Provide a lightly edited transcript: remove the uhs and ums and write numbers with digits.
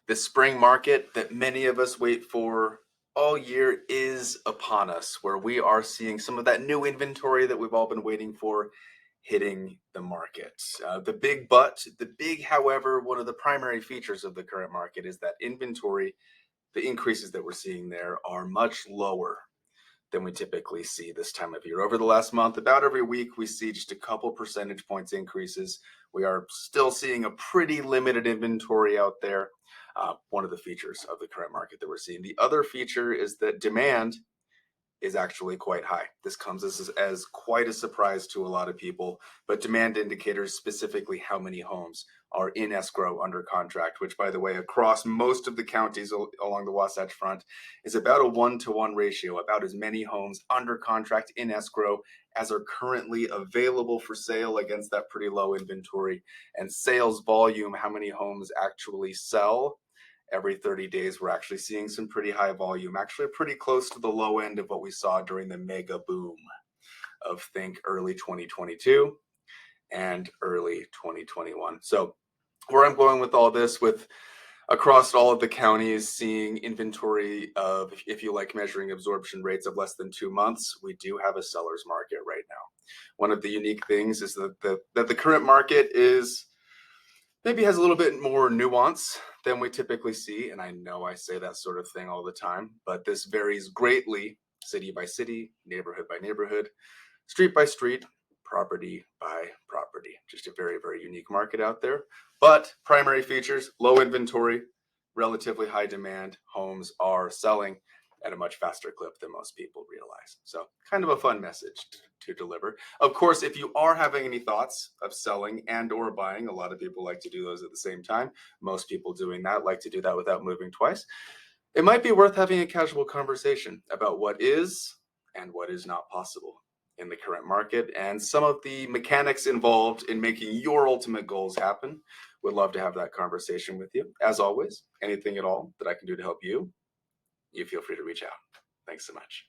The spring market that many of us wait for all year is upon us, where we are seeing some of that new inventory that we've all been waiting for hitting the market. However, one of the primary features of the current market is that inventory, the increases that we're seeing there are much lower than we typically see this time of year. Over the last month, about every week, we see just a couple percentage points increases. We are still seeing a pretty limited inventory out there. One of the features of the current market that we're seeing. The other feature is that demand is actually quite high. This comes as quite a surprise to a lot of people, but demand indicators, specifically how many homes are in escrow under contract, which, by the way, across most of the counties along the Wasatch Front is about a 1-to-1 ratio, about as many homes under contract in escrow as are currently available for sale against that pretty low inventory. And sales volume, how many homes actually sell every 30 days, we're actually seeing some pretty high volume, actually pretty close to the low end of what we saw during the mega boom of think early 2022 and early 2021. So where I'm going with all this, with across all of the counties seeing inventory of, if you like measuring absorption rates, of less than 2 months, we do have a seller's market right now. One of the unique things is that the current market is maybe has a little bit more nuance than we typically see. And I know I say that sort of thing all the time, but this varies greatly city by city, neighborhood by neighborhood, street by street, property by property. Just a very, very unique market out there. But primary features: low inventory, relatively high demand. Homes are selling at a much faster clip than most people realize. So kind of a fun message to deliver. Of course, if you are having any thoughts of selling and or buying, a lot of people like to do those at the same time. Most people doing that like to do that without moving twice. It might be worth having a casual conversation about what is and what is not possible in the current market and some of the mechanics involved in making your ultimate goals happen. Would love to have that conversation with you. As always, anything at all that I can do to help you, you feel free to reach out. Thanks so much.